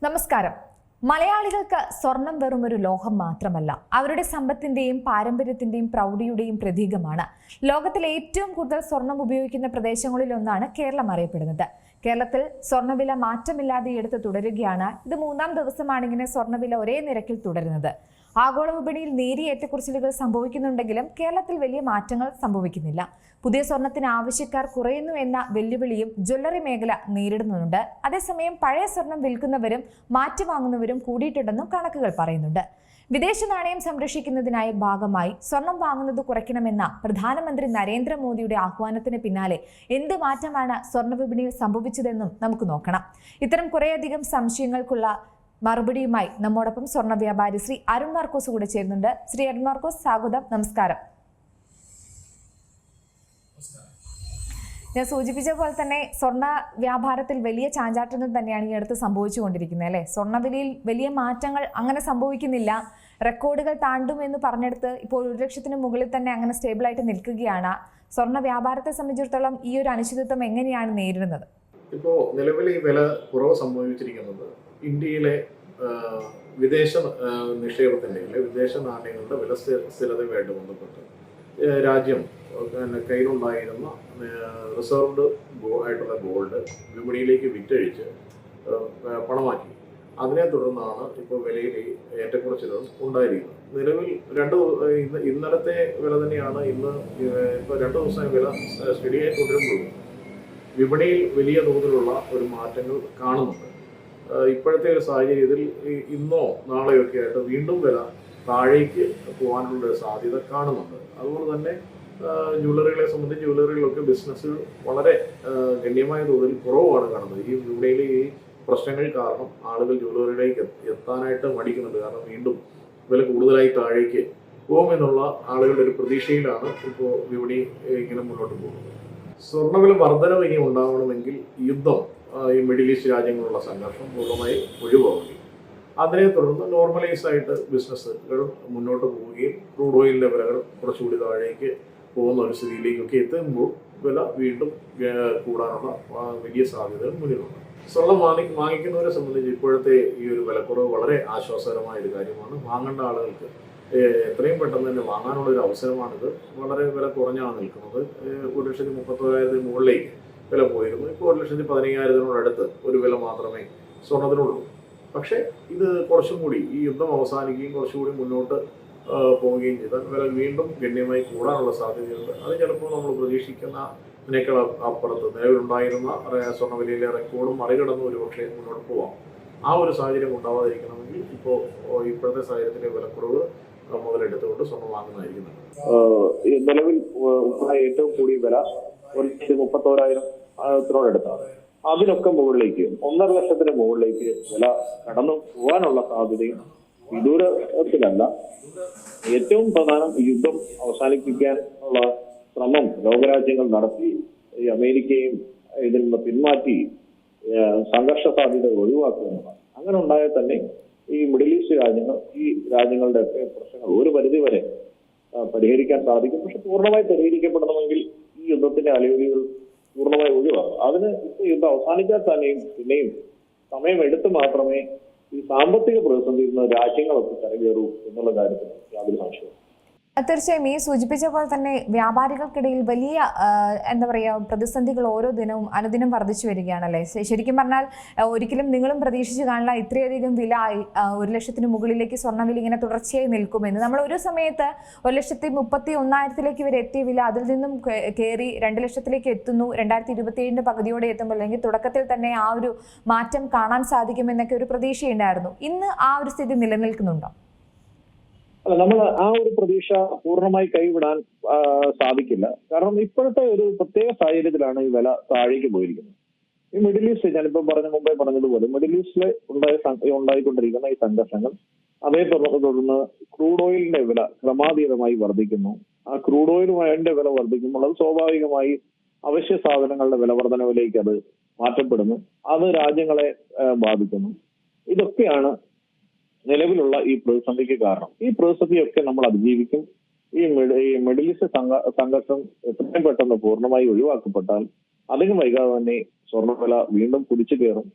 നമസ്കാരം. മലയാളികൾക്ക് സ്വർണം വെറുമൊരു ലോഹം മാത്രമല്ല, അവരുടെ സമ്പത്തിന്റെയും പാരമ്പര്യത്തിന്റെയും പ്രൗഢിയുടെയും പ്രതീകമാണ്. ലോകത്തിലെ ഏറ്റവും കൂടുതൽ സ്വർണം ഉപയോഗിക്കുന്ന പ്രദേശങ്ങളിലൊന്നാണ് കേരളം അറിയപ്പെടുന്നത്. കേരളത്തിൽ സ്വർണ്ണവില മാറ്റമില്ലാതെ എടുത്ത് തുടരുകയാണ്. ഇത് മൂന്നാം ദിവസമാണ് ഇങ്ങനെ സ്വർണ്ണവില ഒരേ നിരക്കിൽ തുടരുന്നത്. ആഗോള വിപണിയിൽ നേരിയ ഏറ്റക്കുറച്ചിലുകൾ സംഭവിക്കുന്നുണ്ടെങ്കിലും കേരളത്തിൽ വലിയ മാറ്റങ്ങൾ സംഭവിക്കുന്നില്ല. പുതിയ സ്വർണത്തിന് ആവശ്യക്കാർ കുറയുന്നു എന്ന വെല്ലുവിളിയും ജ്വല്ലറി മേഖല നേരിടുന്നുണ്ട്. അതേസമയം പഴയ സ്വർണം വിൽക്കുന്നവരും മാറ്റി വാങ്ങുന്നവരും കൂടിയിട്ടുണ്ടെന്നും കണക്കുകൾ പറയുന്നുണ്ട്. വിദേശ നാണയം സംരക്ഷിക്കുന്നതിനായി ഭാഗമായി സ്വർണം വാങ്ങുന്നത് കുറയ്ക്കണമെന്ന പ്രധാനമന്ത്രി നരേന്ദ്രമോദിയുടെ ആഹ്വാനത്തിന് പിന്നാലെ എന്ത് മാറ്റമാണ് സ്വർണ്ണ വിപണിയിൽ സംഭവിച്ചതെന്നും നമുക്ക് നോക്കണം. ഇത്തരം കുറേയധികം സംശയങ്ങൾക്കുള്ള മറുപടിയുമായി നമ്മോടൊപ്പം സ്വർണ്ണ വ്യാപാരി ശ്രീ അരുൺ മാർക്കോസ് കൂടെ ചേരുന്നുണ്ട്. ശ്രീ അരുൺ മാർക്കോസ്, സ്വാഗതം. നമസ്കാരം. ഞാൻ സൂചിപ്പിച്ച പോലെ തന്നെ സ്വർണ്ണ വ്യാപാരത്തിൽ വലിയ ചാഞ്ചാട്ടങ്ങൾ തന്നെയാണ് ഈ അടുത്ത് സംഭവിച്ചുകൊണ്ടിരിക്കുന്നത്, അല്ലെ? സ്വർണ്ണവിലയിൽ വലിയ മാറ്റങ്ങൾ അങ്ങനെ സംഭവിക്കുന്നില്ല. റെക്കോർഡുകൾ താണ്ടുമെന്ന് പറഞ്ഞെടുത്ത് ഇപ്പോൾ 1 ലക്ഷത്തിന് മുകളിൽ തന്നെ അങ്ങനെ സ്റ്റേബിളായിട്ട് നിൽക്കുകയാണ്. സ്വർണ്ണ വ്യാപാരത്തെ സംബന്ധിച്ചിടത്തോളം ഈ ഒരു അനിശ്ചിതത്വം എങ്ങനെയാണ് നേരിടുന്നത്? ഇപ്പോൾ നിലവിൽ ഈ വില കുറവ് സംഭവിച്ചിരിക്കുന്നത് ഇന്ത്യയിലെ വിദേശ നിക്ഷേപത്തിൻ്റെ വിദേശ നാണയങ്ങളുടെ വില സ്ഥിരതയുമായിട്ട് ബന്ധപ്പെട്ട് രാജ്യം കയ്യിലുണ്ടായിരുന്ന റിസർവ്ഡ് ആയിട്ടുള്ള ഗോൾഡ് വിപണിയിലേക്ക് വിറ്റഴിച്ച് പണമാക്കി. അതിനെ തുടർന്നാണ് ഇപ്പോൾ വിലയിൽ ഏറ്റക്കുറച്ചിലുകൾ ഉണ്ടായിരിക്കുന്നത്. നിലവിൽ ഇന്നലത്തെ വില തന്നെയാണ് ഇപ്പോൾ 2 ദിവസം വില സ്റ്റഡിയായി തുടരുമ്പോഴും വിപണിയിൽ വലിയ തോതിലുള്ള ഒരു മാറ്റങ്ങൾ കാണുന്നുണ്ട്. ഇപ്പോഴത്തെ ഒരു സാഹചര്യത്തിൽ ഇന്നോ നാളെയൊക്കെ ആയിട്ട് വീണ്ടും വില താഴേക്ക് പോകാനുള്ള സാധ്യത കാണുന്നുണ്ട്. അതുപോലെ തന്നെ ജ്വല്ലറികളെ സംബന്ധിച്ച് ജ്വല്ലറികളിലൊക്കെ ബിസിനസ്സുകൾ വളരെ ഗണ്യമായ തോതിൽ കുറവാണ് കാണുന്നത്. ഈ വിപണിയിലെ ഈ പ്രശ്നങ്ങൾ കാരണം ആളുകൾ ജ്വല്ലറിയിലേക്ക് എത്താനായിട്ട് മടിക്കുന്നുണ്ട്. കാരണം വീണ്ടും വില കൂടുതലായി താഴേക്ക് പോകുമെന്നുള്ള ആളുകളുടെ ഒരു പ്രതീക്ഷയിലാണ് ഇപ്പോൾ വിപണി ഇങ്ങനെ മുന്നോട്ട് പോകുന്നത്. സ്വർണ്ണവില വർധനവ് ഇനി ഉണ്ടാവണമെങ്കിൽ യുദ്ധം, ഈ മിഡിൽ ഈസ്റ്റ് രാജ്യങ്ങളുള്ള സംഘർഷം പൂർണ്ണമായി ഒഴിവാവുകയും അതിനെ തുടർന്ന് നോർമലൈസ് ആയിട്ട് ബിസിനസ്സുകൾ മുന്നോട്ട് പോവുകയും ക്രൂഡ് ഓയിലിൻ്റെ വിലകൾ കുറച്ചുകൂടി താഴേക്ക് പോകുന്ന ഒരു സ്ഥിതിയിലേക്കൊക്കെ എത്തുമ്പോൾ വില വീണ്ടും കൂടാനുള്ള വലിയ സാധ്യതകൾ മുന്നിലുണ്ട്. സ്വർണം വാങ്ങിക്കുന്നവരെ സംബന്ധിച്ച് ഇപ്പോഴത്തെ ഈ ഒരു വിലക്കുറവ് വളരെ ആശ്വാസകരമായ ഒരു കാര്യമാണ്. വാങ്ങേണ്ട ആളുകൾക്ക് എത്രയും പെട്ടെന്ന് തന്നെ വാങ്ങാനുള്ള ഒരു അവസരമാണിത്. വളരെ വില കുറഞ്ഞാണ് നിൽക്കുന്നത്. 1,31,000 മുകളിലേക്ക് വില പോയിരുന്നു. ഇപ്പോൾ 1,15,000 ഒരു വില മാത്രമേ സ്വർണത്തിനുള്ളൂ. പക്ഷേ ഇത് കുറച്ചും കൂടി ഈ യുദ്ധം അവസാനിക്കുകയും കുറച്ചുകൂടി മുന്നോട്ട് പോവുകയും ചെയ്താൽ വില വീണ്ടും ഗണ്യമായി കൂടാനുള്ള സാധ്യതയുണ്ട്. അത് ചിലപ്പോൾ നമ്മൾ പ്രതീക്ഷിക്കുന്നതിനേക്കാൾ അപ്പുറത്ത് നിലവിലുണ്ടായിരുന്ന സ്വർണ്ണവിലയിലെ റെക്കോർഡും മറികടന്ന് ഒരുപക്ഷെ മുന്നോട്ട് പോവാം. ആ ഒരു സാഹചര്യം ഉണ്ടാവാതിരിക്കണമെങ്കിൽ ഇപ്പോഴത്തെ സാഹചര്യത്തിലെ വിലക്കുറവ് മുതലെടുത്തുകൊണ്ട് സ്വർണ്ണം വാങ്ങുന്നതായിരിക്കും. നിലവിൽ ഏറ്റവും കൂടിയ വില 1,31,000 അതിനൊക്കെ മുകളിലേക്ക് 1.5 ലക്ഷത്തിന് മുകളിലേക്ക് വില കടന്നു പോകാനുള്ള സാധ്യതയും വിദൂരത്തിലല്ല. ഏറ്റവും പ്രധാനം യുദ്ധം അവസാനിപ്പിക്കാൻ ഉള്ള ശ്രമം ലോകരാജ്യങ്ങൾ നടത്തി ഈ അമേരിക്കയും ഇതിൽ നിന്ന് പിന്മാറ്റി സംഘർഷ സാധ്യത ഒഴിവാക്കുക എന്നതാണ്. അങ്ങനെ ഉണ്ടായാൽ തന്നെ ഈ മിഡിൽ ഈസ്റ്റ് രാജ്യങ്ങൾ ഈ രാജ്യങ്ങളുടെ ഒക്കെ പ്രശ്നങ്ങൾ ഒരു പരിധിവരെ പരിഹരിക്കാൻ സാധിക്കും. പക്ഷെ പൂർണ്ണമായി പരിഹരിക്കപ്പെടണമെങ്കിൽ ഈ യുദ്ധത്തിന്റെ അലയൊലികൾ പൂർണ്ണമായി ഒഴിവാകും. അതിന് ഇപ്പോൾ യുദ്ധം അവസാനിച്ചാൽ തന്നെയും പിന്നെയും സമയമെടുത്ത് മാത്രമേ ഈ സാമ്പത്തിക പ്രതിസന്ധിയിൽ നിന്ന് രാജ്യങ്ങളൊക്കെ കരകയറൂ എന്നുള്ള കാര്യത്തിൽ യാതൊരു സംശയവും. തീർച്ചയായും ഈ സൂചിപ്പിച്ച പോലെ തന്നെ വ്യാപാരികൾക്കിടയിൽ വലിയ പ്രതിസന്ധികൾ ഓരോ ദിനവും അനുദിനം വർദ്ധിച്ചു വരികയാണല്ലേ? ശരിക്കും പറഞ്ഞാൽ ഒരിക്കലും നിങ്ങളും പ്രതീക്ഷിച്ച് കാണില്ല ഇത്രയധികം വില 1 ലക്ഷത്തിന് മുകളിലേക്ക് സ്വർണ്ണവില ഇങ്ങനെ തുടർച്ചയായി നിൽക്കുമെന്ന്. നമ്മൾ ഒരു സമയത്ത് 1,31,000 വരെ എത്തിയ വില അതിൽ നിന്നും കയറി 2 ലക്ഷത്തിലേക്ക് എത്തുന്നു. 2027 പകുതിയോടെ എത്തുമ്പോൾ അല്ലെങ്കിൽ തുടക്കത്തിൽ തന്നെ ആ ഒരു മാറ്റം കാണാൻ സാധിക്കുമെന്നൊക്കെ ഒരു പ്രതീക്ഷയുണ്ടായിരുന്നു. ഇന്ന് ആ ഒരു സ്ഥിതി നിലനിൽക്കുന്നുണ്ടോ? അല്ല, നമ്മൾ ആ ഒരു പ്രതീക്ഷ പൂർണ്ണമായി കൈവിടാൻ സാധിക്കില്ല. കാരണം ഇപ്പോഴത്തെ ഒരു പ്രത്യേക സാഹചര്യത്തിലാണ് ഈ വില താഴേക്ക് പോയിരിക്കുന്നത്. ഈ മിഡിൽ ഈസ്റ്റ്, ഞാനിപ്പോൾ മുമ്പേ പറഞ്ഞതുപോലെ മിഡിൽ ഈസ്റ്റിൽ ഉണ്ടായിക്കൊണ്ടിരിക്കുന്ന ഈ സംഘർഷങ്ങൾ, അതേ തുടർന്ന് ക്രൂഡ് ഓയിലിന്റെ വില ക്രമാതീതമായി വർദ്ധിക്കുന്നു. ആ ക്രൂഡ് ഓയിലിന്റെ വില വർദ്ധിക്കുമ്പോൾ അത് സ്വാഭാവികമായി അവശ്യ സാധനങ്ങളുടെ വില വർധനവിലേക്ക് അത് മാറ്റപ്പെടുന്നു. അത് രാജ്യങ്ങളെ ബാധിക്കുന്നു. ഇതൊക്കെയാണ് നിലവിലുള്ള ഈ പ്രതിസന്ധിക്ക് കാരണം. ഈ പ്രതിസന്ധിയൊക്കെ നമ്മൾ അതിജീവിക്കും. ഈ മിഡിൽ ഈസ്റ്റ് സംഘർഷം എത്രയും പെട്ടെന്ന് പൂർണ്ണമായി ഒഴിവാക്കപ്പെട്ടാൽ അധികം വൈകാതെ തന്നെ സ്വർണ്ണവില വീണ്ടും കുതിച്ചു കയറും.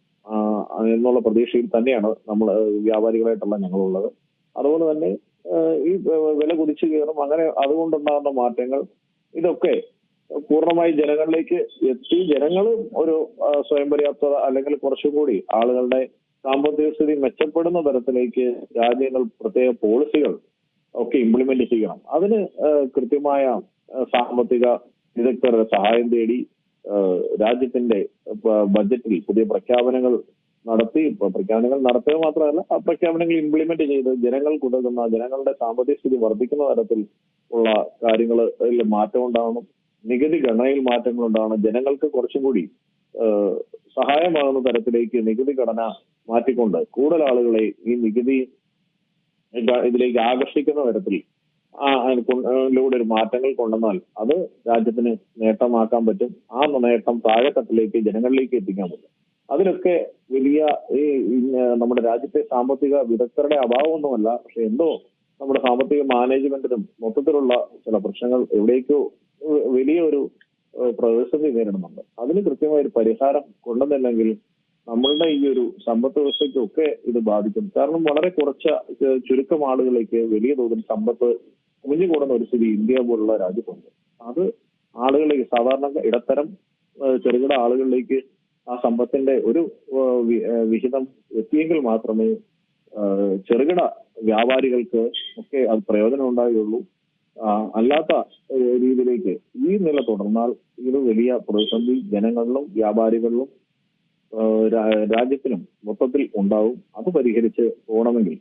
എന്നുള്ള പ്രതീക്ഷയിൽ തന്നെയാണ് നമ്മൾ വ്യാപാരികളായിട്ടുള്ള ഞങ്ങളുള്ളത്. അതുപോലെ തന്നെ ഈ വില കുതിച്ചു കയറും, അങ്ങനെ അതുകൊണ്ടുണ്ടാകുന്ന മാറ്റങ്ങൾ ഇതൊക്കെ പൂർണ്ണമായി ജനങ്ങളിലേക്ക് എത്തി ജനങ്ങളും ഒരു സ്വയം പര്യാപ്തത അല്ലെങ്കിൽ കുറച്ചും കൂടി ആളുകളുടെ സാമ്പത്തിക സ്ഥിതി മെച്ചപ്പെടുന്ന തരത്തിലേക്ക് രാജ്യങ്ങൾ പ്രത്യേക പോളിസികൾ ഒക്കെ ഇംപ്ലിമെന്റ് ചെയ്യണം. അതിന് കൃത്യമായ സാമ്പത്തിക വിദഗ്ധരുടെ സഹായം തേടി രാജ്യത്തിന്റെ ബജറ്റിൽ പുതിയ പ്രഖ്യാപനങ്ങൾ നടത്തി, പ്രഖ്യാപനങ്ങൾ നടത്തുക മാത്രമല്ല ആ പ്രഖ്യാപനങ്ങൾ ഇംപ്ലിമെന്റ് ചെയ്ത് ജനങ്ങൾക്കുതകുന്ന, ജനങ്ങളുടെ സാമ്പത്തിക സ്ഥിതി വർദ്ധിക്കുന്ന തരത്തിൽ ഉള്ള കാര്യങ്ങളിൽ മാറ്റം ഉണ്ടാവണം. നികുതി ഘടനയിൽ മാറ്റങ്ങൾ ഉണ്ടാവണം. ജനങ്ങൾക്ക് കുറച്ചും കൂടി സഹായമാകുന്ന തരത്തിലേക്ക് നികുതി ഘടന മാറ്റിക്കൊണ്ട് കൂടുതൽ ആളുകളെ ഈ നികുതി ഇതിലേക്ക് ആകർഷിക്കുന്ന തരത്തിൽ ലൂടെ ഒരു മാറ്റങ്ങൾ കൊണ്ടുവന്നാൽ അത് രാജ്യത്തിന് നേട്ടമാക്കാൻ പറ്റും. ആ നേട്ടം താഴെത്തട്ടിലേക്ക് ജനങ്ങളിലേക്ക് എത്തിക്കാൻ പറ്റും. അതിലൊക്കെ വലിയ ഈ നമ്മുടെ രാജ്യത്തെ സാമ്പത്തിക വിദഗ്ധരുടെ അഭാവമൊന്നുമല്ല, പക്ഷെ എന്തോ നമ്മുടെ സാമ്പത്തിക മാനേജ്മെന്റിനും മൊത്തത്തിലുള്ള ചില പ്രശ്നങ്ങൾ എവിടേക്കോ വലിയൊരു പ്രതിസന്ധി നേരിടുന്നുണ്ട്. അതിന് കൃത്യമായ ഒരു പരിഹാരം കൊണ്ടുവന്നില്ലെങ്കിൽ നമ്മളുടെ ഈ ഒരു സമ്പത്ത് വ്യവസ്ഥയ്ക്കൊക്കെ ഇത് ബാധിക്കും. കാരണം വളരെ ചുരുക്കം ആളുകളിലേക്ക് വലിയ തോതിൽ സമ്പത്ത് കുമിഞ്ഞുകൂടുന്ന ഒരു സ്ഥിതി ഇന്ത്യ പോലുള്ള രാജ്യത്തുണ്ട്. അത് ആളുകളിലേക്ക്, സാധാരണ ഇടത്തരം ചെറുകിട ആളുകളിലേക്ക് ആ സമ്പത്തിന്റെ ഒരു വിഹിതം എത്തിയെങ്കിൽ മാത്രമേ ചെറുകിട വ്യാപാരികൾക്ക് ഒക്കെ അത് പ്രയോജനം ഉണ്ടാവുകയുള്ളൂ. അല്ലാത്ത രീതിയിലേക്ക് ഈ നില തുടർന്നാൽ ഇത് വലിയ പ്രതിസന്ധി ജനങ്ങളിലും വ്യാപാരികളിലും രാജ്യത്തിനും മൊത്തത്തിൽ ഉണ്ടാവും. അത് പരിഹരിച്ച് പോകണമെങ്കിൽ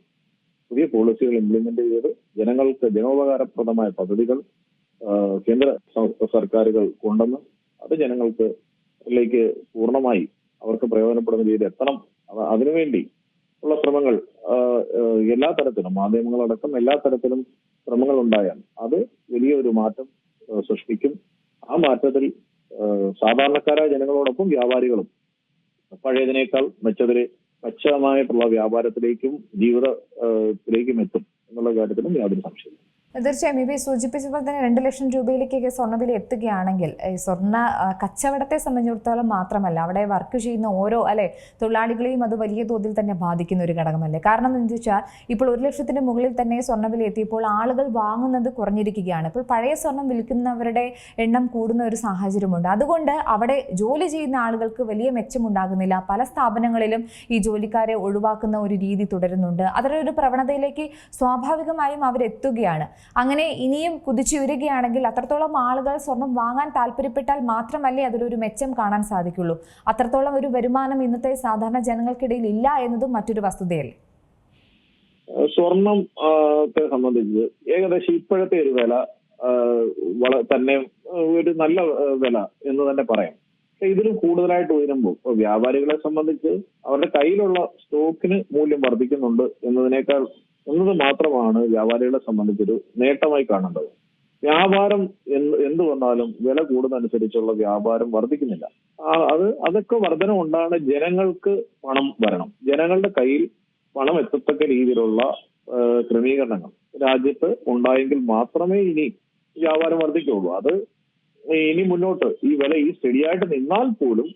പുതിയ പോളിസികൾ ഇംപ്ലിമെന്റ് ചെയ്ത് ജനങ്ങൾക്ക് ജനോപകാരപ്രദമായ പദ്ധതികൾ കേന്ദ്ര സർക്കാരുകൾ കൊണ്ടുവന്ന് അത് ജനങ്ങൾക്ക് പൂർണ്ണമായി അവർക്ക് പ്രയോജനപ്പെടുന്ന രീതിയിൽ എത്തണം. അതിനുവേണ്ടി ഉള്ള ശ്രമങ്ങൾ എല്ലാ തരത്തിലും, മാധ്യമങ്ങളടക്കം എല്ലാ തരത്തിലും ശ്രമങ്ങൾ ഉണ്ടായാൽ അത് വലിയൊരു മാറ്റം സൃഷ്ടിക്കും. ആ മാറ്റത്തിൽ സാധാരണക്കാരായ ജനങ്ങളോടൊപ്പം വ്യാപാരികളും പഴയതിനേക്കാൾ മെച്ചമായിട്ടുള്ള വ്യാപാരത്തിലേക്കും ജീവിതത്തിലേക്കും എത്തും എന്നുള്ള കാര്യത്തിലും യാതൊരു സംശയമില്ല. തീർച്ചയായും ഇവ സൂചിപ്പിച്ചപ്പോൾ തന്നെ 2 ലക്ഷം രൂപയിലേക്കൊക്കെ സ്വർണ്ണവില എത്തുകയാണെങ്കിൽ സ്വർണ്ണ കച്ചവടത്തെ സംബന്ധിച്ചിടത്തോളം മാത്രമല്ല, അവിടെ വർക്ക് ചെയ്യുന്ന ഓരോ തൊഴിലാളികളെയും അത് വലിയ തോതിൽ തന്നെ ബാധിക്കുന്ന ഒരു ഘടകമല്ലേ. കാരണം എന്താ വെച്ചാൽ ഇപ്പോൾ 1 ലക്ഷത്തിന് മുകളിൽ തന്നെ സ്വർണ്ണവില എത്തിയപ്പോൾ ആളുകൾ വാങ്ങുന്നത് കുറഞ്ഞിരിക്കുകയാണ്. ഇപ്പോൾ പഴയ സ്വർണം വിൽക്കുന്നവരുടെ എണ്ണം കൂടുന്ന ഒരു സാഹചര്യമുണ്ട്. അതുകൊണ്ട് അവിടെ ജോലി ചെയ്യുന്ന ആളുകൾക്ക് വലിയ മെച്ചമുണ്ടാകുന്നില്ല. പല സ്ഥാപനങ്ങളിലും ഈ ജോലിക്കാരെ ഒഴിവാക്കുന്ന ഒരു രീതി തുടരുന്നുണ്ട്. അത്തരൊരു പ്രവണതയിലേക്ക് സ്വാഭാവികമായും അവരെത്തുകയാണ്. അങ്ങനെ ഇനിയും കുതിച്ചുയരുകയാണെങ്കിൽ അത്രത്തോളം ആളുകൾ സ്വർണം വാങ്ങാൻ താല്പര്യപ്പെട്ടാൽ മാത്രമല്ലേ അതിലൊരു മെച്ചം കാണാൻ സാധിക്കുള്ളൂ. അത്രത്തോളം ഒരു വരുമാനം ഇന്നത്തെ സാധാരണ ജനങ്ങൾക്കിടയിൽ ഇല്ല എന്നതും മറ്റൊരു വസ്തുതയല്ലേ. സ്വർണത്തെ സംബന്ധിച്ച് ഏകദേശം ഇപ്പോഴത്തെ ഒരു വില തന്നെ ഒരു നല്ല വില എന്ന് തന്നെ പറയാം. പക്ഷെ ഇതിലും കൂടുതലായിട്ട് ഉയരുമ്പോൾ വ്യാപാരികളെ സംബന്ധിച്ച് അവരുടെ കയ്യിലുള്ള സ്റ്റോക്കിന് മൂല്യം വർദ്ധിക്കുന്നുണ്ട് എന്നത് മാത്രമാണ് വ്യാപാരികളെ സംബന്ധിച്ചൊരു നേട്ടമായി കാണേണ്ടത്. വ്യാപാരം എന്ത് വന്നാലും വില കൂടുന്നതനുസരിച്ചുള്ള വ്യാപാരം വർദ്ധിക്കുന്നില്ല. അതൊക്കെ വർധന കൊണ്ടാണ് ജനങ്ങൾക്ക് പണം വരണം. ജനങ്ങളുടെ കയ്യിൽ പണം എത്തത്തക്ക രീതിയിലുള്ള ക്രമീകരണങ്ങൾ രാജ്യത്ത് ഉണ്ടായെങ്കിൽ മാത്രമേ ഇനി വ്യാപാരം വർദ്ധിക്കുള്ളൂ. അത് ഇനി മുന്നോട്ട് ഈ വില സ്റ്റഡിയായിട്ട് നിന്നാൽ പോലും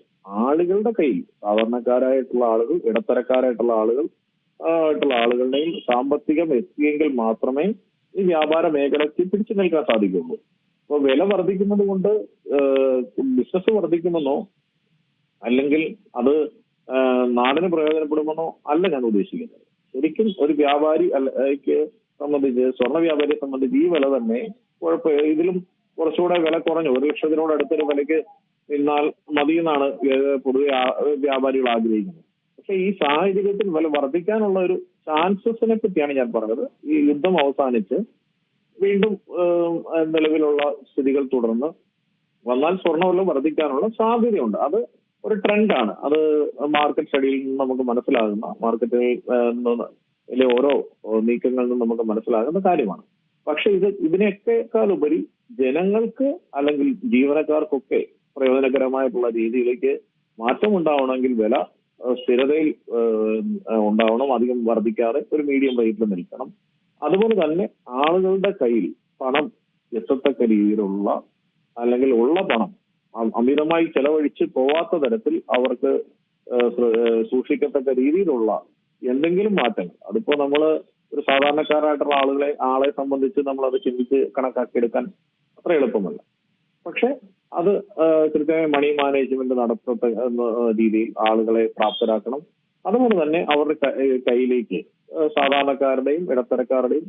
ആളുകളുടെ കയ്യിൽ, സാധാരണക്കാരായിട്ടുള്ള ആളുകൾ, ഇടത്തരക്കാരായിട്ടുള്ള ആളുകളുടെയും സാമ്പത്തികം എത്തിയെങ്കിൽ മാത്രമേ ഈ വ്യാപാര മേഖലയ്ക്ക് പിടിച്ചു നിൽക്കാൻ സാധിക്കുള്ളൂ. അപ്പോൾ വില വർദ്ധിക്കുന്നത് കൊണ്ട് ബിസിനസ് വർദ്ധിക്കുമെന്നോ അല്ലെങ്കിൽ അത് നാടിന് പ്രയോജനപ്പെടുമെന്നോ അല്ല ഞാൻ ഉദ്ദേശിക്കുന്നത്. ശരിക്കും ഒരു വ്യാപാരിക്ക് സംബന്ധിച്ച്, സ്വർണ്ണ വ്യാപാരിയെ സംബന്ധിച്ച് ഈ വില തന്നെ ഇതിലും കുറച്ചുകൂടെ വില കുറഞ്ഞു 1 ലക്ഷത്തിനോട് അടുത്തൊരു വിലയ്ക്ക് നിന്നാൽ മതി എന്നാണ് പൊതുവെ വ്യാപാരികൾ ആഗ്രഹിക്കുന്നത്. പക്ഷെ ഈ സാഹചര്യത്തിൽ വില വർദ്ധിക്കാനുള്ള ഒരു ചാൻസസിനെ പറ്റിയാണ് ഞാൻ പറഞ്ഞത്. ഈ യുദ്ധം അവസാനിച്ച് വീണ്ടും നിലവിലുള്ള സ്ഥിതികൾ തുടർന്ന് വന്നാൽ സ്വർണ്ണവില വർദ്ധിക്കാനുള്ള സാധ്യതയുണ്ട്. അത് ഒരു ട്രെൻഡാണ്. അത് മാർക്കറ്റ് സ്റ്റഡിയിൽ നിന്ന് നമുക്ക് മനസ്സിലാകുന്ന, മാർക്കറ്റിലെ ഓരോ നീക്കങ്ങളിൽ നിന്നും നമുക്ക് മനസ്സിലാകുന്ന കാര്യമാണ്. പക്ഷെ ഇതിനേക്കാൾ ഉപരി ജനങ്ങൾക്ക് അല്ലെങ്കിൽ ജീവനക്കാർക്കൊക്കെ പ്രയോജനകരമായിട്ടുള്ള രീതിയിലേക്ക് മാറ്റം ഉണ്ടാവണമെങ്കിൽ വില സ്ഥിരതയിൽ ഉണ്ടാവണം, അധികം വർദ്ധിക്കാതെ ഒരു മീഡിയം റേറ്റിൽ നിൽക്കണം. അതുപോലെ തന്നെ ആളുകളുടെ കയ്യിൽ പണം എത്തത്തക്ക രീതിയിലുള്ള അല്ലെങ്കിൽ ഉള്ള പണം അമിതമായി ചെലവഴിച്ച് പോവാത്ത തരത്തിൽ അവർക്ക് സൂക്ഷിക്കത്തക്ക രീതിയിലുള്ള എന്തെങ്കിലും മാറ്റങ്ങൾ, അതിപ്പോ നമ്മൾ ഒരു സാധാരണക്കാരായിട്ടുള്ള ആളെ സംബന്ധിച്ച് നമ്മൾ അത് ചിന്തിച്ച് കണക്കാക്കിയെടുക്കാൻ അത്ര എളുപ്പമല്ല. പക്ഷെ അത് കൃത്യമായ മണി മാനേജ്മെന്റ് നടത്തത്ത രീതിയിൽ ആളുകളെ പ്രാപ്തരാക്കണം. അതുപോലെ തന്നെ അവരുടെ കയ്യിലേക്ക് സാധാരണക്കാരുടെയും ഇടത്തരക്കാരുടെയും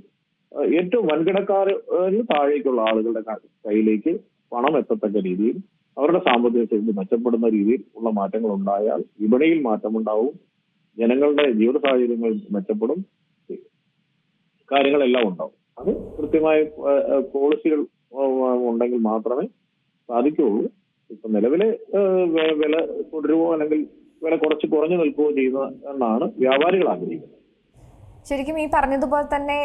ഏറ്റവും വൻകിടക്കാരിൽ താഴേക്കുള്ള ആളുകളുടെ കയ്യിലേക്ക് പണം എത്തത്തക്ക രീതിയിൽ അവരുടെ സാമ്പത്തിക സ്ഥിതി മെച്ചപ്പെടുന്ന രീതിയിൽ ഉള്ള മാറ്റങ്ങൾ ഉണ്ടായാൽ വിപണിയിൽ മാറ്റമുണ്ടാവും, ജനങ്ങളുടെ ജീവിത സാഹചര്യങ്ങൾ മെച്ചപ്പെടും, കാര്യങ്ങളെല്ലാം ഉണ്ടാവും. അത് കൃത്യമായ പോളിസികൾ ഉണ്ടെങ്കിൽ മാത്രമേ സാധിക്കുകയുള്ളൂ. ഇപ്പൊ നിലവിലെ വില തുടരുവോ അല്ലെങ്കിൽ വില കുറഞ്ഞു നിൽക്കുകയോ ചെയ്യുന്ന എന്നാണ് വ്യാപാരികൾ ആഗ്രഹിക്കുന്നത്. ശരിക്കും ഈ പറഞ്ഞതുപോലെ തന്നെ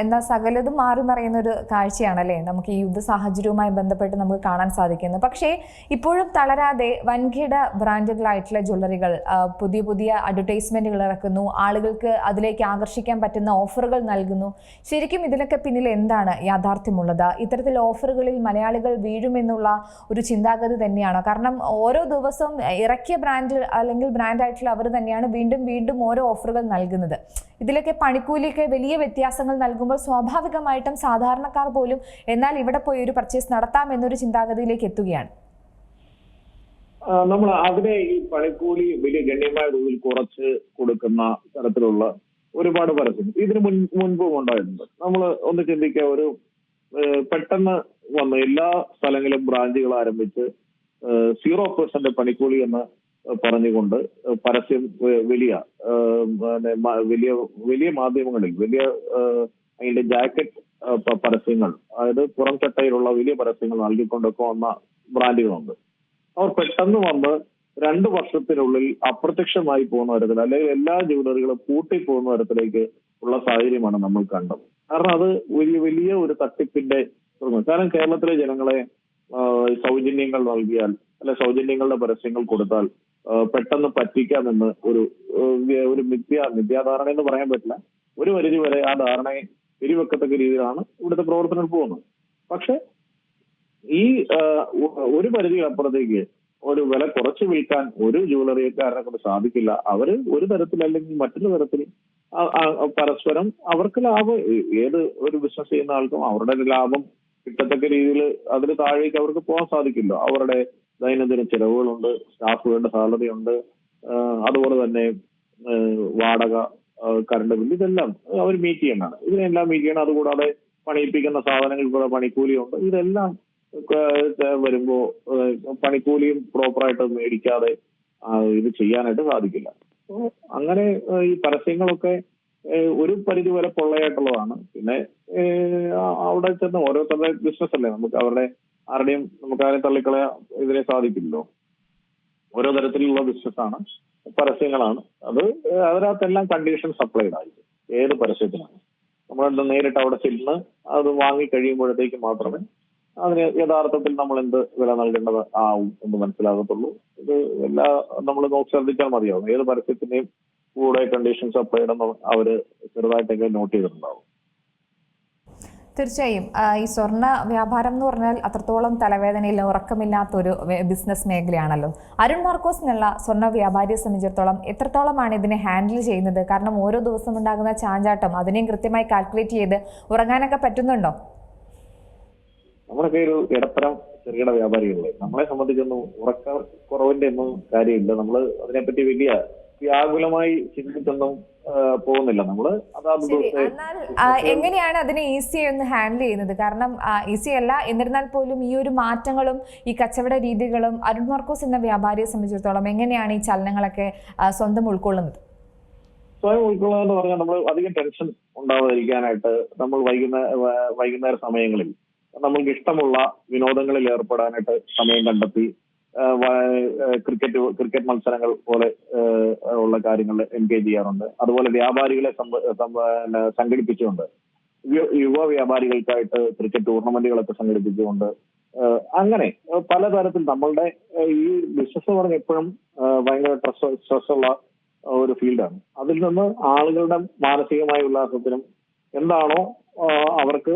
എന്താ സകലതും മാറി മറിയുന്ന ഒരു കാഴ്ചയാണല്ലേ നമുക്ക് ഈ യുദ്ധ സാഹചര്യവുമായി ബന്ധപ്പെട്ട് നമുക്ക് കാണാൻ സാധിക്കുന്നത്. പക്ഷേ ഇപ്പോഴും തളരാതെ വൻകിട ബ്രാൻഡുകളായിട്ടുള്ള ജ്വല്ലറികൾ പുതിയ പുതിയ അഡ്വർടൈസ്മെന്റുകൾ ഇറക്കുന്നു, ആളുകൾക്ക് അതിലേക്ക് ആകർഷിക്കാൻ പറ്റുന്ന ഓഫറുകൾ നൽകുന്നു. ശരിക്കും ഇതിനൊക്കെ പിന്നിൽ എന്താണ് യാഥാർത്ഥ്യമുള്ളത്? ഇത്തരത്തിൽ ഓഫറുകളിൽ മലയാളികൾ വീഴുമെന്നുള്ള ഒരു ചിന്താഗതി തന്നെയാണോ? കാരണം ഓരോ ദിവസവും ഇറക്കിയ ബ്രാൻഡ് അല്ലെങ്കിൽ ബ്രാൻഡായിട്ടുള്ള അവർ തന്നെയാണ് വീണ്ടും വീണ്ടും ഓരോ ഓഫറുകൾ നൽകുന്നത്. ഇതിലൊക്കെ പണിക്കൂലിക്ക് വലിയ വ്യത്യാസങ്ങൾ നൽകുമ്പോൾ സ്വാഭാവികമായിട്ടും സാധാരണക്കാർ പോലും എന്നാൽ ഇവിടെ പോയി ഒരു പർച്ചേസ് നടത്താം എന്നൊരു ചിന്താഗതിയിലേക്ക് എത്തുകയാണ്. നമ്മൾ അതിനെ ഈ പണിക്കൂലി വലിയ ഗണ്യമായ തോതിൽ കുറച്ച് കൊടുക്കുന്ന തരത്തിലുള്ള ഒരുപാട് പരസ്യം ഇതിന് മുൻപും ഉണ്ടായിട്ടുണ്ട്. നമ്മൾ ഒന്ന് ചിന്തിക്കുക, ഒരു പെട്ടെന്ന് വന്ന് എല്ലാ സ്ഥലങ്ങളിലും ബ്രാഞ്ചുകൾ ആരംഭിച്ച് 0% പണിക്കൂലി എന്ന് പറഞ്ഞുകൊണ്ട് പരസ്യം വലിയ വലിയ മാധ്യമങ്ങളിൽ അതിന്റെ ജാക്കറ്റ് പരസ്യങ്ങൾ, അതായത് പുറം ചട്ടയിലുള്ള വലിയ പരസ്യങ്ങൾ നൽകിക്കൊണ്ടൊക്കെ വന്ന ബ്രാൻഡുകളുണ്ട്. അവർ പെട്ടെന്ന് വന്ന് 2 വർഷത്തിനുള്ളിൽ അപ്രത്യക്ഷമായി പോകുന്ന തരത്തിൽ അല്ലെങ്കിൽ എല്ലാ ജ്വല്ലറികളും പൂട്ടിപ്പോകുന്ന തരത്തിലേക്ക് ഉള്ള സാഹചര്യമാണ് നമ്മൾ കണ്ടത്. കാരണം അത് വലിയ ഒരു തട്ടിപ്പിന്റെ കാരണം കേരളത്തിലെ ജനങ്ങളെ സൗജന്യങ്ങൾ നൽകിയാൽ അല്ലെ സൗജന്യങ്ങളുടെ പരസ്യങ്ങൾ കൊടുത്താൽ പെട്ടെന്ന് പറ്റിക്കാമെന്ന് ഒരു മിഥ്യാധാരണ എന്ന് പറയാൻ പറ്റില്ല, ഒരു പരിധി വരെ ആ ധാരണയെ പിരിവെക്കത്തക്ക രീതിയിലാണ് ഇവിടുത്തെ പ്രവർത്തനങ്ങൾ പോകുന്നത്. പക്ഷെ ഈ ഒരു പരിധി അപ്പുറത്തേക്ക് ഒരു വില കുറച്ച് വിൽക്കാൻ ഒരു ജ്വല്ലറിക്കാരനെ കൊണ്ട് സാധിക്കില്ല. അവര് ഒരു തരത്തിൽ അല്ലെങ്കിൽ മറ്റൊരു തരത്തിൽ പരസ്പരം അവർക്ക് ലാഭം, ഏത് ഒരു ബിസിനസ് ചെയ്യുന്ന ആൾക്കും അവരുടെ ലാഭം കിട്ടത്തക്ക രീതിയിൽ അതിന് താഴേക്ക് അവർക്ക് പോകാൻ സാധിക്കില്ല. അവരുടെ ദൈനംദിന ചെലവുകളുണ്ട്, സ്റ്റാഫുകളുടെ സാലറി ഉണ്ട്, അതുപോലെ തന്നെ വാടക, കറണ്ട് ബില്ല്, ഇതെല്ലാം അവർ മീറ്റ് ചെയ്യണം. ഇതിനെല്ലാം മീറ്റ് ചെയ്യണം. അതുകൂടാതെ പണിയിപ്പിക്കുന്ന സാധനങ്ങൾക്കുള്ള പണിക്കൂലിയുണ്ട്. ഇതെല്ലാം വരുമ്പോ പണിക്കൂലിയും പ്രോപ്പറായിട്ട് മേടിക്കാതെ ഇത് ചെയ്യാനായിട്ട് സാധിക്കില്ല. അങ്ങനെ ഈ പരസ്യങ്ങളൊക്കെ ഒരു പരിധി വരെ പൊള്ളയായിട്ടുള്ളതാണ്. പിന്നെ അവിടെ ചെന്ന് ഓരോരുത്തരുടെ ബിസിനസ് അല്ലേ, നമുക്ക് അവരുടെ ആരുടെയും നമുക്ക് ആരെയും തള്ളിക്കളയാൻ ഇതിനെ സാധിക്കില്ലല്ലോ. ഓരോ തരത്തിലുള്ള ബിസിനസ്സാണ്, പരസ്യങ്ങളാണ്. അതിനകത്തെല്ലാം കണ്ടീഷൻ സപ്ലൈഡ് ആയിരിക്കും. ഏത് പരസ്യത്തിനാണ് നമ്മൾ നേരിട്ട് അവിടെ ചെല്ലുന്ന അത് വാങ്ങി കഴിയുമ്പോഴത്തേക്ക് മാത്രമേ അതിന് യഥാർത്ഥത്തിൽ നമ്മൾ എന്ത് വില നൽകേണ്ടത് ആവും എന്ന് മനസ്സിലാകത്തുള്ളൂ. ഇത് നമ്മൾ ശ്രദ്ധിച്ചാൽ മതിയാവും. ഏത് പരസ്യത്തിന്റെയും കൂടെ കണ്ടീഷൻ സപ്ലൈഡ് എന്ന് അവര് ചെറുതായിട്ടെങ്കിലും നോട്ട് ചെയ്തിട്ടുണ്ടാവും. തീർച്ചയായും ഈ സ്വർണ്ണ വ്യാപാരം എന്ന് പറഞ്ഞാൽ അത്രത്തോളം തലവേദനയില്ല, ഉറക്കമില്ലാത്തൊരു ബിസിനസ് മേഖലയാണല്ലോ. അരുൺ മാർക്കോസ് എന്നുള്ള സ്വർണ്ണ വ്യാപാരിയെ സംബന്ധിച്ചിടത്തോളം എത്രത്തോളമാണ് ഇതിനെ ഹാൻഡിൽ ചെയ്യുന്നത്? കാരണം ഓരോ ദിവസം ഉണ്ടാകുന്ന ചാഞ്ചാട്ടം അതിനെയും കൃത്യമായി കാൽക്കുലേറ്റ് ചെയ്ത് ഉറങ്ങാനൊക്കെ പറ്റുന്നുണ്ടോ? നമ്മളൊക്കെ ഒരു ഇടത്തരം ചെറുകിട വ്യാപാരികളെ നമ്മളെ സംബന്ധിച്ചൊന്നും ഉറക്ക കുറവിന്റെ ഒന്നും കാര്യമില്ല. നമ്മൾ അതിനെപ്പറ്റി വലിയ വ്യാകുലമായി ചിന്തിച്ചൊന്നും പോകുന്നില്ല. നമ്മള് എന്നാൽ എങ്ങനെയാണ് അതിനെ ഈസിയായി ഒന്ന് ഹാൻഡിൽ ചെയ്യുന്നത്? കാരണം ഈസി അല്ല, എന്നിരുന്നാൽ പോലും ഈ ഒരു മാറ്റങ്ങളും ഈ കച്ചവട രീതികളും അരുൺ മാർക്കോസ് എന്ന വ്യാപാരിയെ സംബന്ധിച്ചിടത്തോളം എങ്ങനെയാണ് ഈ ചലനങ്ങളൊക്കെ സ്വന്തം ഉൾക്കൊള്ളുന്നത്? സ്വയം ഉൾക്കൊള്ളുക എന്ന് പറഞ്ഞാൽ നമ്മൾ അധികം ടെൻഷൻ ഉണ്ടാവാതിരിക്കാനായിട്ട് നമ്മൾ വൈകുന്നേര സമയങ്ങളിൽ നമ്മൾക്ക് ഇഷ്ടമുള്ള വിനോദങ്ങളിൽ ഏർപ്പെടാനായിട്ട് സമയം കണ്ടെത്തി ക്രിക്കറ്റ് മത്സരങ്ങൾ പോലെ ഉള്ള കാര്യങ്ങളിൽ എൻഗേജ് ചെയ്യാറുണ്ട്. അതുപോലെ വ്യാപാരികളെ സംഘടിപ്പിച്ചുകൊണ്ട് യുവ വ്യാപാരികൾക്കായിട്ട് ക്രിക്കറ്റ് ടൂർണമെന്റുകളൊക്കെ സംഘടിപ്പിച്ചുകൊണ്ട് അങ്ങനെ പലതരത്തിൽ നമ്മളുടെ ഈ ബിസിനസ് എന്ന് പറഞ്ഞാൽ എപ്പോഴും ഭയങ്കര സ്ട്രെസ് ഉള്ള ഒരു ഫീൽഡാണ്. അതിൽ നിന്ന് ആളുകളുടെ മാനസികമായ ഉല്ലാസത്തിനും എന്താണോ അവർക്ക്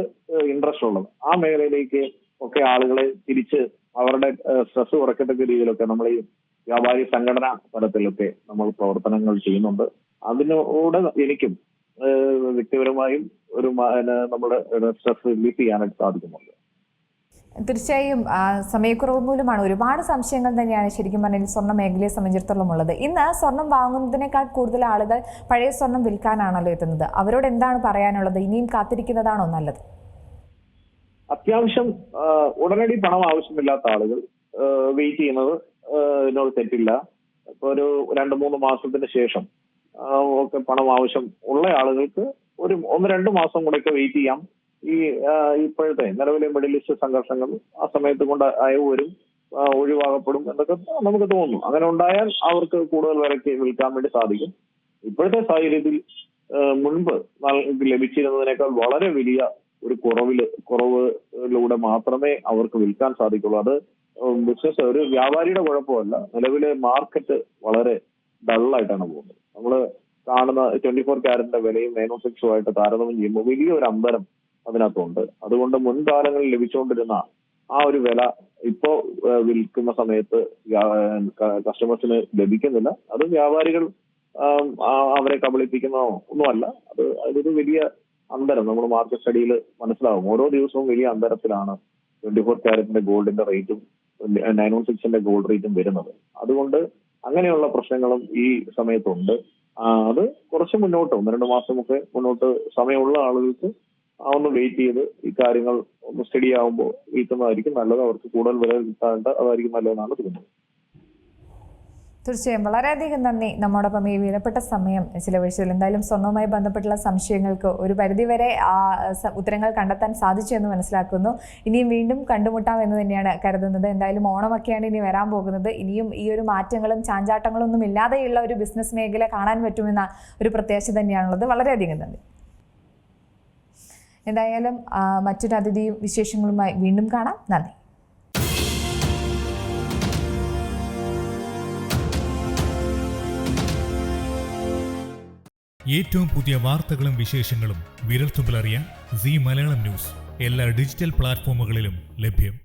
ഇൻട്രസ്റ്റ് ഉള്ളത് ആ മേഖലയിലേക്ക് ഒക്കെ ആളുകളെ തിരിച്ച് അവരുടെ സ്ട്രെസ് കുറയ്ക്കത്തക്ക രീതിയിലൊക്കെ നമ്മൾ ഈ വ്യാപാരി സംഘടനാ തലത്തിലൊക്കെ നമ്മൾ പ്രവർത്തനങ്ങൾ ചെയ്യുന്നുണ്ട്. അതിനോട് എനിക്കും വ്യക്തിപരമായും ഒരു നമ്മുടെ സ്ട്രെസ് റിലീഫ് ചെയ്യാനായിട്ട് സാധിക്കുന്നുണ്ട്. തീർച്ചയായും സമയക്കുറവ് മൂലമാണ് ഒരുപാട് സംശയങ്ങൾ തന്നെയാണ് ശരിക്കും പറഞ്ഞാൽ സ്വർണ്ണ മേഖലയെ സംബന്ധിച്ചിടത്തോളം ഉള്ളത്. ഇന്ന് സ്വർണം വാങ്ങുന്നതിനേക്കാൾ കൂടുതൽ ആളുകൾ പഴയ സ്വർണം വിൽക്കാനാണല്ലോ എത്തുന്നത്. അവരോട് എന്താണ് പറയാനുള്ളത്? ഇനിയും കാത്തിരിക്കുന്നതാണോ നല്ലത്? അത്യാവശ്യം ഉടനടി പണം ആവശ്യമില്ലാത്ത ആളുകൾ വെയിറ്റ് ചെയ്യുന്നത് ഇതിനോട് തെറ്റില്ല. ഇപ്പൊ ഒരു 2-3 മാസത്തിന് ശേഷം ഒക്കെ പണം ആവശ്യം ഉള്ള ആളുകൾക്ക് ഒരു 1-2 മാസം കൂടെയൊക്കെ വെയിറ്റ് ചെയ്യാം. ഈ ഇപ്പോഴത്തെ നിലവിലെ മിഡിൽ ഈസ്റ്റ് സംഘർഷങ്ങൾ ആ സമയത്ത് കൊണ്ട് അയവ് വരും, ഒഴിവാക്കപ്പെടും എന്നൊക്കെ നമുക്ക് തോന്നുന്നു. അങ്ങനെ ഉണ്ടായാൽ അവർക്ക് കൂടുതൽ വിലയ്ക്ക് വിൽക്കാൻ വേണ്ടി സാധിക്കും. ഇപ്പോഴത്തെ സാഹചര്യത്തിൽ മുൻപ് ലഭിച്ചിരുന്നതിനേക്കാൾ വളരെ വലിയ ഒരു കുറവിലൂടെ മാത്രമേ അവർക്ക് വിൽക്കാൻ സാധിക്കുള്ളൂ. അത് ബിസിനസ് ഒരു വ്യാപാരിയുടെ കുഴപ്പമല്ല. നിലവിലെ മാർക്കറ്റ് വളരെ ഡള്ളായിട്ടാണ് പോകുന്നത്. നമ്മൾ കാണുന്ന 24 ക്യാരറ്റിന്റെ വിലയും 916 താരതമ്യം ചെയ്യുമ്പോൾ വലിയൊരു അന്തരം അതിനകത്തുണ്ട്. അതുകൊണ്ട് മുൻകാലങ്ങളിൽ ലഭിച്ചുകൊണ്ടിരുന്ന ആ ഒരു വില ഇപ്പോ വിൽക്കുന്ന സമയത്ത് കസ്റ്റമേഴ്സിന് ലഭിക്കുന്നില്ല. അത് വ്യാപാരികൾ അവരെ കബളിപ്പിക്കുന്നതോ ഒന്നുമല്ല. അതൊരു വലിയ അന്തരം നമ്മൾ മാർക്കറ്റ് സ്റ്റഡിയിൽ മനസ്സിലാവും. ഓരോ ദിവസവും വലിയ അന്തരത്തിലാണ് 24 ക്യാരറ്റിന്റെ ഗോൾഡിന്റെ റേറ്റും 916ന്റെ ഗോൾഡ് റേറ്റും വരുന്നത്. അതുകൊണ്ട് അങ്ങനെയുള്ള പ്രശ്നങ്ങളും ഈ സമയത്തുണ്ട്. അത് കുറച്ച് മുന്നോട്ട് 1-2 മാസമൊക്കെ മുന്നോട്ട് സമയമുള്ള ആളുകൾക്ക് ഒന്ന് വെയിറ്റ് ചെയ്ത് ഈ കാര്യങ്ങൾ ഒന്ന് സ്റ്റഡി ആകുമ്പോൾ വിൽക്കുന്നതായിരിക്കും നല്ലത്. അവർക്ക് കൂടുതൽ വില കിട്ടാണ്ട് അതായിരിക്കും നല്ലതെന്നാണ് തോന്നുന്നത്. തീർച്ചയായും വളരെയധികം നന്ദി നമ്മോടൊപ്പം ഈ വിലപ്പെട്ട സമയം ചിലവഴിച്ചതിൽ. എന്തായാലും സ്വർണ്ണവുമായി ബന്ധപ്പെട്ടുള്ള സംശയങ്ങൾക്ക് ഒരു പരിധിവരെ ഉത്തരങ്ങൾ കണ്ടെത്താൻ സാധിച്ചു എന്ന് മനസ്സിലാക്കുന്നു. ഇനിയും വീണ്ടും കണ്ടുമുട്ടാം എന്ന് തന്നെയാണ് കരുതുന്നത്. എന്തായാലും ഓണമൊക്കെയാണ് ഇനി വരാൻ പോകുന്നത്. ഇനിയും ഈ ഒരു മാറ്റങ്ങളും ചാഞ്ചാട്ടങ്ങളും ഒന്നും ഇല്ലാതെയുള്ള ഒരു ബിസിനസ് മേഖല കാണാൻ പറ്റുമെന്ന ഒരു പ്രത്യാശ തന്നെയാണുള്ളത്. വളരെയധികം നന്ദി. എന്തായാലും മറ്റൊരു അതിഥിയും വിശേഷങ്ങളുമായി വീണ്ടും കാണാം. നന്ദി. ഏറ്റവും പുതിയ വാർത്തകളും വിശേഷങ്ങളും വിരൽത്തുമ്പിലറിയാൻ സീ മലയാളം ന്യൂസ് എല്ലാ ഡിജിറ്റൽ പ്ലാറ്റ്ഫോമുകളിലും ലഭ്യം.